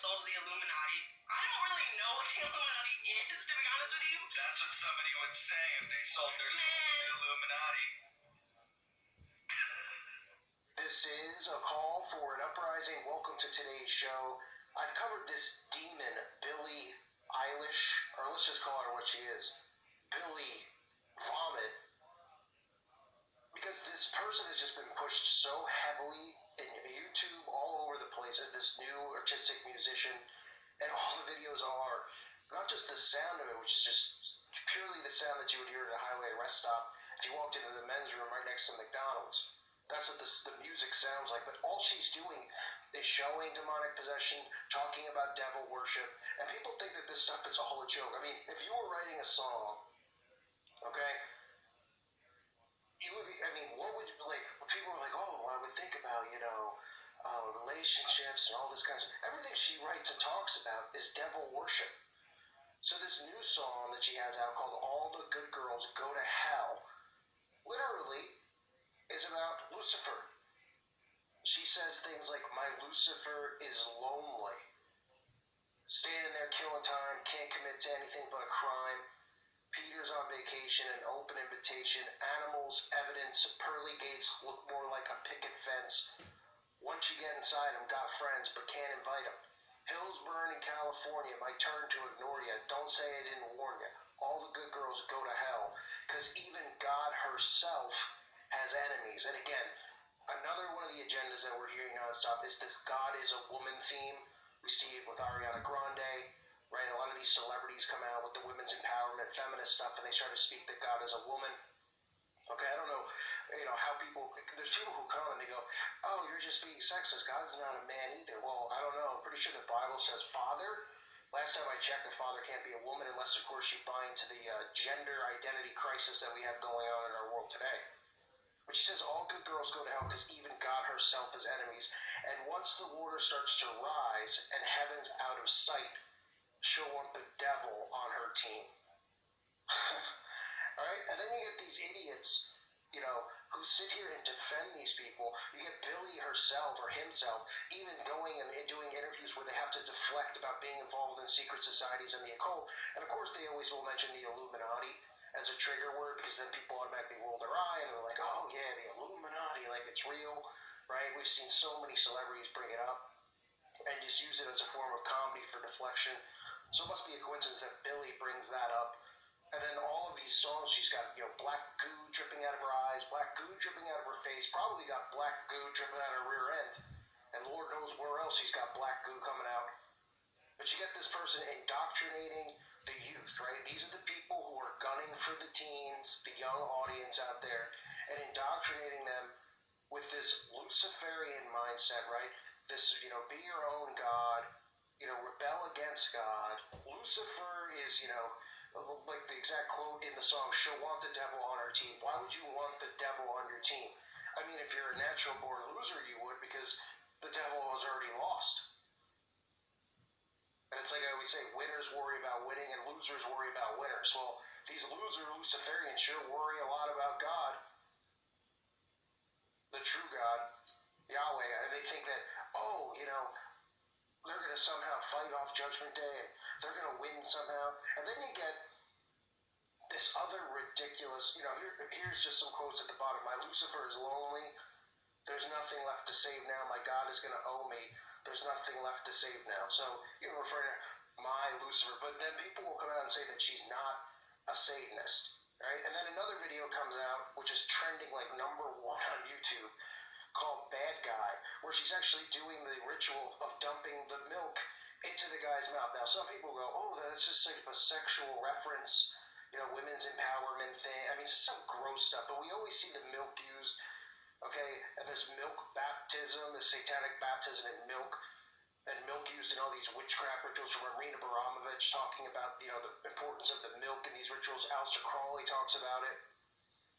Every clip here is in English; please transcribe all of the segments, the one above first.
sold to the Illuminati. I don't really know what the Illuminati is, to be honest with you. That's what somebody would say if they sold their soul to the Illuminati. This is a call for an uprising. Welcome to today's show. I've covered this demon, Billie Eilish, or let's just call her what she is, Billie Vomit, because this person has just been pushed so heavily in YouTube all over the place as this new artistic musician, and all the videos are not just the sound of it, which is just purely the sound that you would hear at a highway rest stop if you walked into the men's room right next to McDonald's. That's what the music sounds like. But all she's doing is showing demonic possession, talking about devil worship, and people think that this stuff is all a joke. I mean, if you were writing a song, okay, you would be, I mean, what would, like, people are like, oh, well, I would think about, relationships and all this kind of stuff. Everything she writes and talks about is devil worship. So this new song that she has out called All the Good Girls Go to Hell literally is about Lucifer. She says things like, my Lucifer is lonely. Standing there killing time, can't commit to anything but a crime. Peter's on vacation, an open invitation. Animals, evidence, pearly gates look more like a picket fence. Once you get inside them, got friends, but can't invite them. Hills burn in California, my turn to ignore you. Don't say I didn't warn you. All the good girls go to hell. Because even God herself has enemies. And again, another one of the agendas that we're hearing nonstop is this God is a woman theme. We see it with Ariana Grande, right? A lot of these celebrities come out with the women's empowerment, feminist stuff, and they try to speak that God is a woman. Okay, I don't know, how people, there's people who come and they go, oh, you're just being sexist. God's not a man either. Well, I don't know. I'm pretty sure the Bible says father. Last time I checked, a father can't be a woman unless, of course, you buy into the gender identity crisis that we have going on in our world today. But she says all good girls go to hell because even God herself has enemies. And once the water starts to rise and heaven's out of sight, she'll want the devil on her team. All right? And then you get these idiots, who sit here and defend these people. You get Billie herself or himself even going and doing interviews where they have to deflect about being involved in secret societies and the occult. And of course, they always will mention the Illuminati as a trigger word because then people automatically roll their eye and they're like, oh yeah, the Illuminati, like it's real, right? We've seen so many celebrities bring it up and just use it as a form of comedy for deflection. So it must be a coincidence that Billie brings that up. And then all of these songs, she's got, black goo dripping out of her eyes, black goo dripping out of her face, probably got black goo dripping out of her rear end. And Lord knows where else she's got black goo coming out. But you get this person indoctrinating the youth, right? These are the people who are gunning for the teens, the young audience out there, and indoctrinating them with this Luciferian mindset, right? This, be your own God, rebel against God. Lucifer is, like the exact quote in the song, she'll want the devil on her team. Why would you want the devil on your team? I mean, if you're a natural born loser, you would, because the devil was already lost. And it's like I always say, winners worry about winning and losers worry about winners. Well, these Luciferians sure worry a lot about God, the true God, Yahweh, and they think that, they're going to somehow fight off Judgment Day and they're going to win somehow. And then you get this other ridiculous, here's just some quotes at the bottom. My Lucifer is lonely. There's nothing left to save now. My God is going to owe me. There's nothing left to save now. So, refer to my Lucifer. But then people will come out and say that she's not a Satanist, right? And then another video comes out, which is trending like #1 on YouTube, called Bad Guy, where she's actually doing the ritual of dumping the milk into the guy's mouth. Now, some people go, oh, that's just like a sexual reference, women's empowerment thing. I mean, it's some gross stuff, but we always see the milk used, okay? And this milk baptism, the satanic baptism in milk, and milk used in all these witchcraft rituals from Marina Abramovich talking about, the importance of the milk in these rituals. Aleister Crowley talks about it,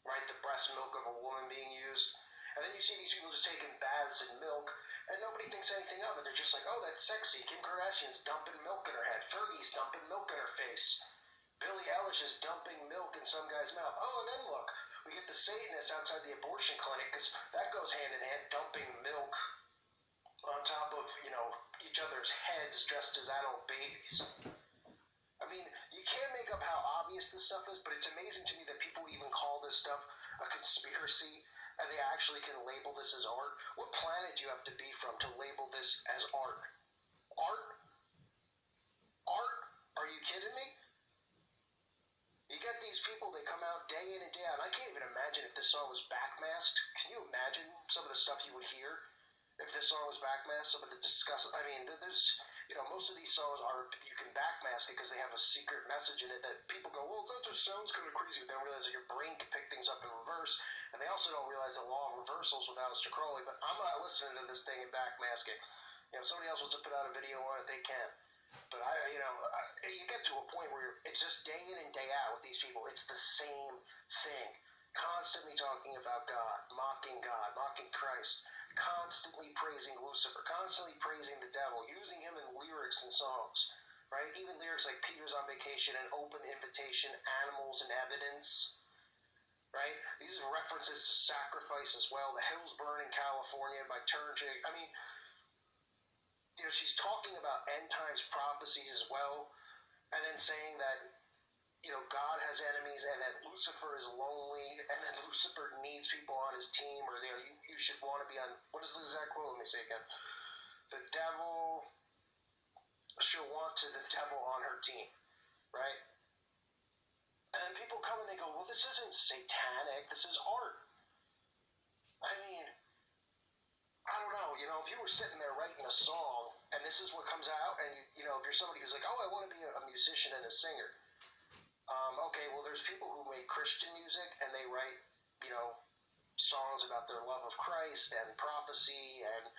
right? The breast milk of a woman being used. And then you see these people just taking baths in milk, and nobody thinks anything of it. They're just like, oh, that's sexy. Kim Kardashian's dumping milk in her head. Fergie's dumping milk in her face. Billie Eilish is dumping milk in some guy's mouth. Oh, and then look, we get the Satanists outside the abortion clinic, because that goes hand in hand, dumping milk on top of, each other's heads dressed as adult babies. I mean, you can't make up how obvious this stuff is, but it's amazing to me that people even call this stuff a conspiracy and they actually can label this as art. What planet do you have to be from to label this as art? Art? Art? Are you kidding me? You get these people, they come out day in and day out. And I can't even imagine if this song was backmasked. Can you imagine some of the stuff you would hear if this song was backmasked? Some of the disgust. I mean, there's, most of these songs are, you can backmask it because they have a secret message in it that people go, well, that just sounds kind of crazy. But they don't realize that your brain can pick things up in reverse. And they also don't realize the law of reversals with Aleister Crowley. But I'm not listening to this thing and backmasking. If somebody else wants to put out a video on it, they can. But you get to a point where it's just day in and day out with these people. It's the same thing. Constantly talking about God, mocking Christ, constantly praising Lucifer, constantly praising the devil, using him in lyrics and songs, right? Even lyrics like Peter's on Vacation and Open Invitation, Animals and Evidence, right? These are references to sacrifice as well. The Hills Burn in California by Turgic. I mean, she's talking about end times prophecies as well, and then saying that, God has enemies, and that Lucifer is lonely, and that Lucifer needs people on his team, or you should want to be on. What is the exact quote? Let me say again. The devil she'll want the devil on her team, right? And then people come and they go, well, this isn't satanic. This is art. I mean, I don't know, if you were sitting there writing a song and this is what comes out, and if you're somebody who's like, oh, I want to be a musician and a singer. Okay, well, there's people who make Christian music and they write, songs about their love of Christ and prophecy and,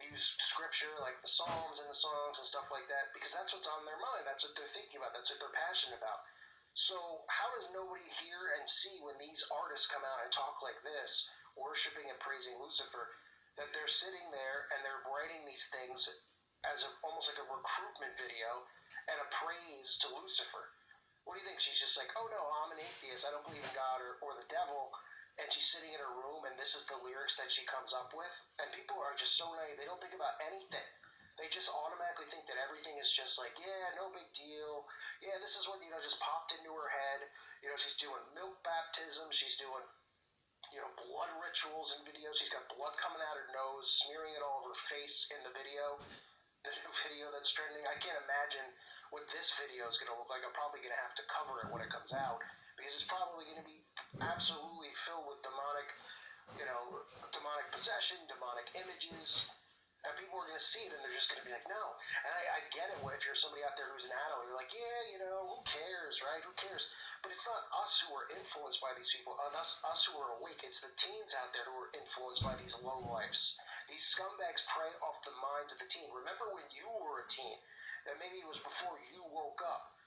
use scripture like the Psalms and the songs and stuff like that because that's what's on their mind. That's what they're thinking about. That's what they're passionate about. So how does nobody hear and see when these artists come out and talk like this, worshiping and praising Lucifer, that they're sitting there and they're writing these things as almost like a recruitment video and a praise to Lucifer? What do you think? She's just like, oh no, I'm an atheist. I don't believe in God or the devil. And she's sitting in her room and this is the lyrics that she comes up with. And people are just so naive. They don't think about anything. They just automatically think that everything is just like, yeah, no big deal. Yeah, this is what, just popped into her head. She's doing milk baptism. She's doing, blood rituals in videos. She's got blood coming out her nose, smearing it all over her face in the video. The new video that's trending. I can't imagine what this video is going to look like. I'm probably going to have to cover it when it comes out because it's probably going to be absolutely filled with demonic, demonic possession, demonic images. And people are going to see it and they're just going to be like, no. And I get it if you're somebody out there who's an adult. You're like, yeah, who cares, right? Who cares? But it's not us who are influenced by these people, us who are awake. It's the teens out there who are influenced by these lowlifes. These scumbags prey off the minds of the teen. Remember when you were a teen, and maybe it was before you woke up,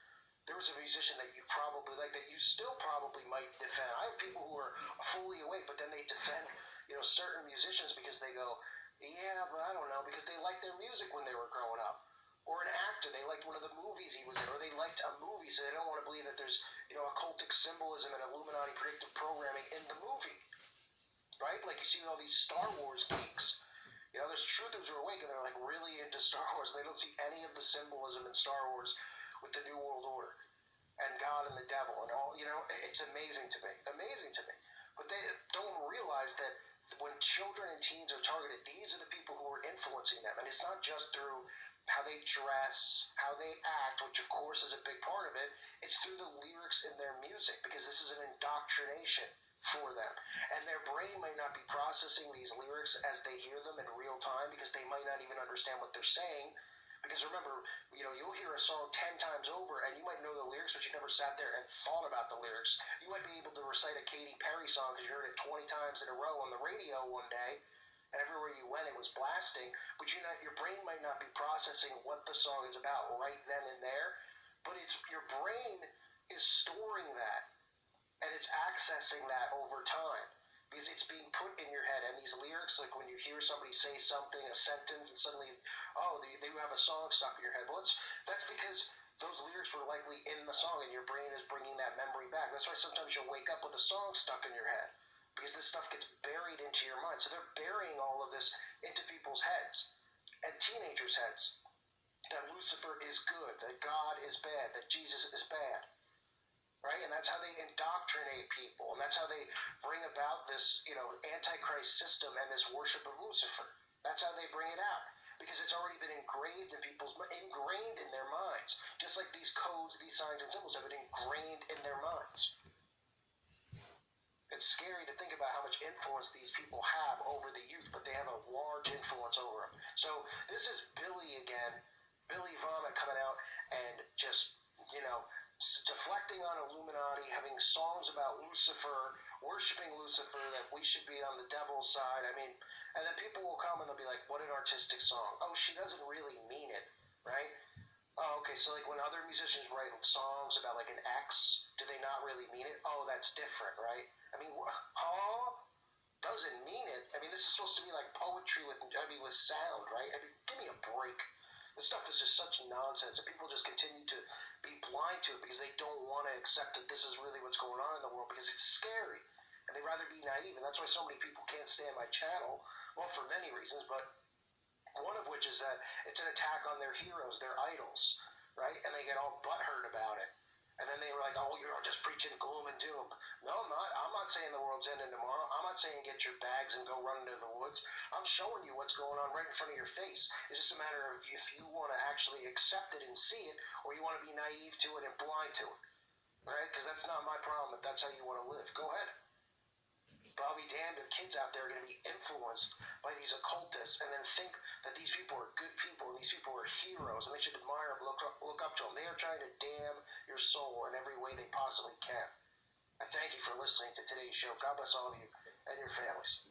there was a musician that you probably like, that you still probably might defend. I have people who are fully awake, but then they defend, certain musicians because they go, yeah, but I don't know, because they liked their music when they were growing up. Or an actor, they liked one of the movies he was in, or they liked a movie, so they don't want to believe that there's, occultic symbolism and Illuminati predictive programming in the movie. Right? Like you see all these Star Wars geeks. There's truthers who are awake and they're like really into Star Wars. They don't see any of the symbolism in Star Wars with the New World Order and God and the devil and all, it's amazing to me. Amazing to me. But they don't realize that when children and teens are targeted, these are the people who are influencing them. And it's not just through how they dress, how they act, which of course is a big part of it. It's through the lyrics in their music because this is an indoctrination for them. And their brain might not be processing these lyrics as they hear them in real time because they might not even understand what they're saying. Because remember, you'll hear a song 10 times over and you might know the lyrics, but you never sat there and thought about the lyrics. You might be able to recite a Katy Perry song because you heard it 20 times in a row on the radio one day, and everywhere you went it was blasting, but your brain might not be processing what the song is about right then and there, but your brain is storing that, and it's accessing that over time. Because it's being put in your head, and these lyrics, like when you hear somebody say something, a sentence, and suddenly, they have a song stuck in your head. Well, that's because those lyrics were likely in the song, and your brain is bringing that memory back. That's why sometimes you'll wake up with a song stuck in your head. because this stuff gets buried into your mind. So they're burying all of this into people's heads and teenagers' heads. That Lucifer is good, that God is bad, that Jesus is bad. Right? And that's how they indoctrinate people. And that's how they bring about this, antichrist system and this worship of Lucifer. That's how they bring it out. Because it's already been ingrained in their minds. Just like these codes, these signs and symbols have been ingrained in their minds. It's scary to think about how much influence these people have over the youth, but they have a large influence over them. So this is Billie again, Billie Vomit coming out and just, deflecting on Illuminati, having songs about Lucifer, worshiping Lucifer, that we should be on the devil's side. I mean, and then people will come and they'll be like, what an artistic song. Oh, she doesn't really mean it, right? Oh, okay, so like when other musicians write songs about like an ex, do they not really mean it? Oh, that's different, right? I mean, doesn't mean it. I mean, this is supposed to be like poetry with sound, right? I mean, give me a break. This stuff is just such nonsense, and people just continue to be blind to it because they don't want to accept that this is really what's going on in the world because it's scary, and they'd rather be naive, and that's why so many people can't stand my channel. Well, for many reasons, but one of which is that it's an attack on their heroes, their idols, right? And they get all butthurt about it. And then they were like, oh, you're just preaching gloom and doom. No, I'm not. I'm not saying the world's ending tomorrow. I'm not saying get your bags and go run into the woods. I'm showing you what's going on right in front of your face. It's just a matter of if you want to actually accept it and see it, or you want to be naive to it and blind to it, right? Because that's not my problem if that's how you want to live. Go ahead. But I'll be damned if kids out there are going to be influenced by these occultists and then think that these people are good people and these people are heroes and they should admire them, look up to them. They are trying to damn your soul in every way they possibly can. I thank you for listening to today's show. God bless all of you and your families.